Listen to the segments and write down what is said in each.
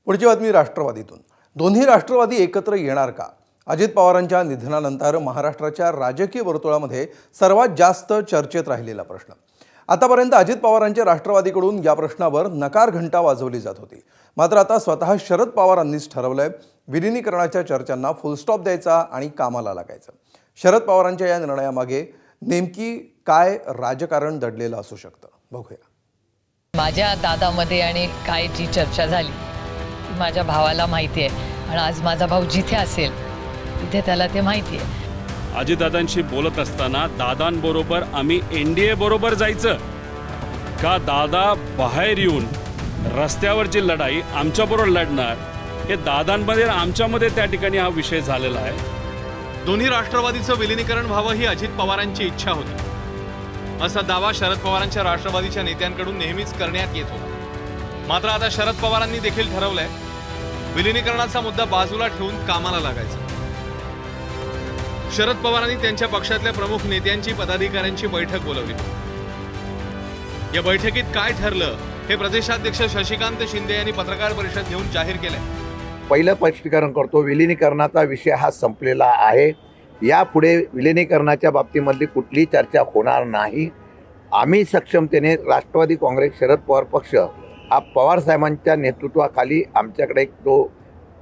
पुढची बातमी राष्ट्रवादीतून। दोन्ही राष्ट्रवादी एकत्र येणार का? अजित पवारांच्या निधनानंतर महाराष्ट्राच्या राजकीय वर्तुळामध्ये सर्वात जास्त चर्चेत राहिलेला प्रश्न। आतापर्यंत अजित पवारांच्या राष्ट्रवादीकडून या प्रश्नावर नकार घंटा वाजवली जात होती। मात्र आता स्वतः शरद पवारांनीच ठरवलंय विलीनीकरणाच्या चर्चांना फुल स्टॉप द्यायचा आणि कामाला लागायचं। शरद पवारांच्या या निर्णयामागे नेमकी काय राजकारण दडलेलं असू शकतं, बघूया। माझ्या दादामध्ये आणि काय जी चर्चा झाली ती माझ्या भावाला माहिती आहे आणि आज माझा भाऊ जिथे असेल तिथे त्याला ते माहिती आहे। अजितदादांशी बोलत असताना दादांबरोबर आम्ही NDA बरोबर जायचं का दादा बाहेर येऊन रस्त्यावरची लढाई आमच्याबरोबर लढणार, हे दादांमध्ये आमच्यामध्ये त्या ठिकाणी हा विषय झालेला आहे। दोन्ही राष्ट्रवादीचं विलीनीकरण व्हावं ही अजित पवारांची इच्छा होती, असा दावा शरद पवारांच्या राष्ट्रवादीच्या नेत्यांकडून नेहमीच करण्यात येत होता। मात्र आता शरद पवारांनी देखील ठरवलंय विलीनीकरणाचा मुद्दा बाजूला ठेवून कामाला लागायचं। शरद पवारांनी त्यांच्या पक्षातल्या प्रमुख नेत्यांची पदाधिकाऱ्यांची बैठक बोलावली। या बैठकीत काय ठरलं हे प्रदेशाध्यक्ष शशिकांत शिंदे यांनी पत्रकार परिषद घेऊन जाहीर केलंय। पहिलं स्पष्टीकरण करतो, विलीनीकरणाचा विषय हा संपलेला आहे। यापुढे विलीनीकरणाच्या बाबतीमधली कुठलीही चर्चा होणार नाही। आम्ही सक्षमतेने राष्ट्रवादी काँग्रेस शरद पवार पक्ष हा पवार साहेबांच्या नेतृत्वाखाली आमच्याकडे एक तो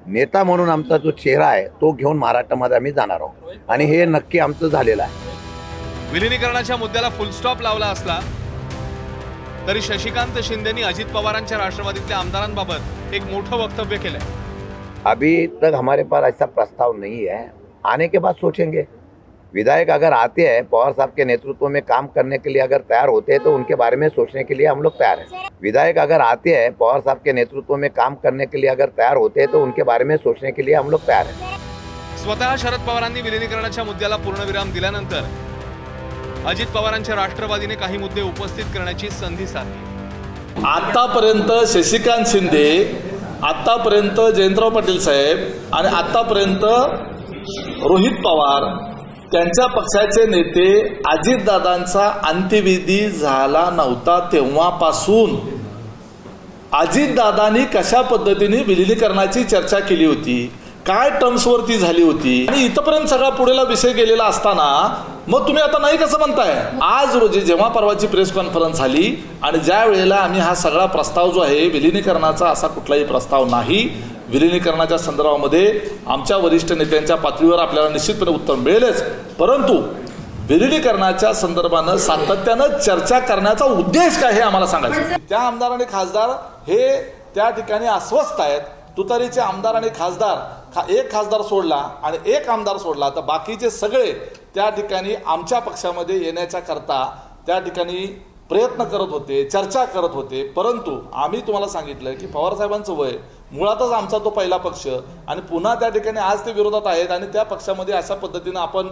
नेता म्हणून आमचा जो चेहरा आहे तो घेऊन महाराष्ट्रामध्ये आम्ही जाणार आहोत आणि हे नक्की आमचं झालेलं आहे। विलीनीकरणाच्या मुद्द्याला फुल स्टॉप लावला असला तरी शशिकांत शिंदेनी अजित पवारांच्या राष्ट्रवादीतल्या आमदारांबाबत एक मोठं वक्तव्य केलंय। अभी तक हमारे पास ऐसा प्रस्ताव नहीं है, आने के बाद सोचेंगे। विधायक अगर आते हैं पवार साहब के नेतृत्व में काम करने के लिए अगर तैयार होते हैं तो उनके बारे में सोचने के लिए हम लोग तैयार हैं। विधायक अगर आते हैं पवार साहब के नेतृत्व में काम करने के लिए अगर तैयार होते हैं तो उनके बारे में सोचने के लिए हम लोग तैयार हैं। स्वतः शरद पवारांनी विलीनीकरणाच्या मुद्द्याला पूर्णविराम दिल्यानंतर अजित पवारांच्या राष्ट्रवादीने काही मुद्दे उपस्थित करण्याची संधी साधली। आतापर्यंत शशिकांत शिंदे, आतापर्यंत जयंतराव पाटील साहेब आणि आतापर्यंत रोहित पवार त्यांच्या पक्षाचे नेते अजितदादांचा अंत्यविधी झाला नव्हता तेव्हापासून अजितदादांनी कशा पद्धतीने विलीनीकरणाची चर्चा केली होती, काय टर्म्सवरती झाली होती आणि इथपर्यंत सगळा पुढेला विषय गेलेला असताना मग तुम्ही आता नाही कसं म्हणताय? आज रोजी जेव्हा परवाची प्रेस कॉन्फरन्स झाली आणि ज्या वेळेला आम्ही हा सगळा प्रस्ताव जो आहे विलीनीकरणाचा असा कुठलाही प्रस्ताव नाही, विलीनीकरणाच्या संदर्भामध्ये आमच्या वरिष्ठ नेत्यांच्या पातळीवर आपल्याला निश्चितपणे उत्तर मिळेलच, परंतु विलीनीकरणाच्या संदर्भानं सातत्यानं चर्चा करण्याचा उद्देश काय हे आम्हाला सांगायचं। त्या आमदार आणि खासदार हे त्या ठिकाणी अस्वस्थ आहेत। तुतारीचे आमदार आणि खासदार, एक खासदार सोडला आणि एक आमदार सोडला तर बाकीचे सगळे त्या ठिकाणी आमच्या पक्षामध्ये येण्याच्या करता त्या ठिकाणी प्रयत्न करत होते, चर्चा करत होते। परंतु आम्ही तुम्हाला सांगितलं की पवारसाहेबांचं वय मुळातच आमचा तो पहिला पक्ष आणि पुन्हा त्या ठिकाणी आज ते विरोधात आहेत आणि त्या पक्षामध्ये अशा पद्धतीनं आपण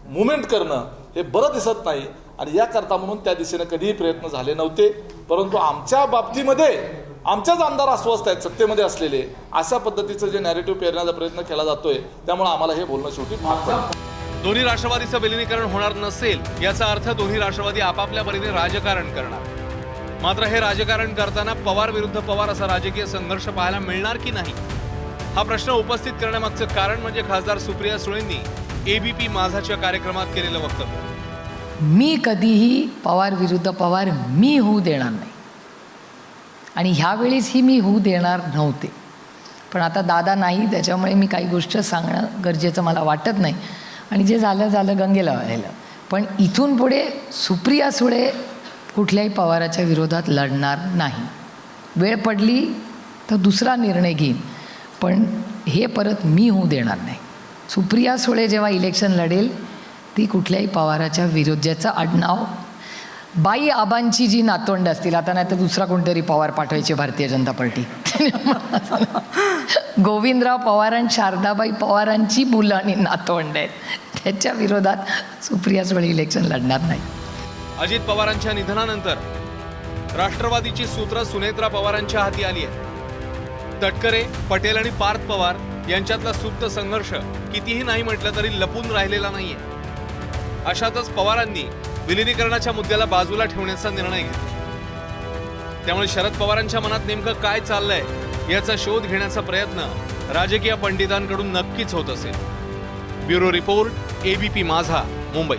मुवमेंट करणं हे बरं दिसत नाही आणि याकरता म्हणून त्या दिशेने कधीही प्रयत्न झाले नव्हते। परंतु आमच्या बाबतीमध्ये आमच्याच आमदार अस्वस्थ आहेत सत्तेमध्ये असलेले, अशा पद्धतीचं जे नॅरेटिव्ह पेरण्याचा प्रयत्न केला जातोय, त्यामुळे आम्हाला हे बोलणं शेवटी भाग पडतं। दोन्ही राष्ट्रवादीचं विलीनीकरण होणार नसेल याचा अर्थ दोन्ही राष्ट्रवादी आपापल्या परीने राजकारण करणार। मात्र हे राजकारण करताना पवार विरुद्ध पवार असा राजकीय संघर्ष पाहायला मिळणार की नाही, हा प्रश्न उपस्थित करण्यामागचं कारण म्हणजे खासदार सुप्रिया सुळेंनी ABP माझाच्या कार्यक्रमात केलेलं वक्तव्य। मी कधीही पवार विरुद्ध पवार मी होऊ देणार नाही आणि ह्यावेळेसही मी होऊ देणार नव्हते, पण आता दादा नाही त्याच्यामुळे मी काही गोष्ट सांगणं गरजेचं मला वाटत नाही आणि जे झालं झालं गंगेला वाहिलं। पण इथून पुढे सुप्रिया सुळे कुठल्याही पवाराच्या विरोधात लढणार नाही। वेळ पडली तर दुसरा निर्णय घेईन, पण हे परत मी होऊ देणार नाही। सुप्रिया सुळे जेव्हा इलेक्शन लढेल ती कुठल्याही पवाराच्या विरोध, ज्याचं आडनाव बाई आबांची जी नातवंड असतील, आता नाही तर दुसरा कोणतरी पवार पाठवायचे भारतीय जनता पार्टी, गोविंदराव पवार आणि शारदाबाई पवारांची मुलं आणि नातवंड आहेत, त्याच्या विरोधात सुप्रिया सुळे इलेक्शन लढणार नाही। अजित पवारांच्या निधनानंतर राष्ट्रवादीची सूत्र सुनेत्रा पवारांच्या हाती आली आहे। तटकरे, पटेल आणि पार्थ पवार यांच्यातला सुप्त संघर्ष कितीही नाही म्हटलं तरी लपून राहिलेला नाहीये। अशातच पवारांनी विलीनीकरणाच्या मुद्द्याला बाजूला ठेवण्याचा निर्णय घेतला। त्यामुळे शरद पवारांच्या मनात नेमकं काय चाललंय याचा शोध घेण्याचा प्रयत्न राजकीय पंडितांकडून नक्कीच होत असेल. ब्युरो रिपोर्ट, ABP माझा, मुंबई.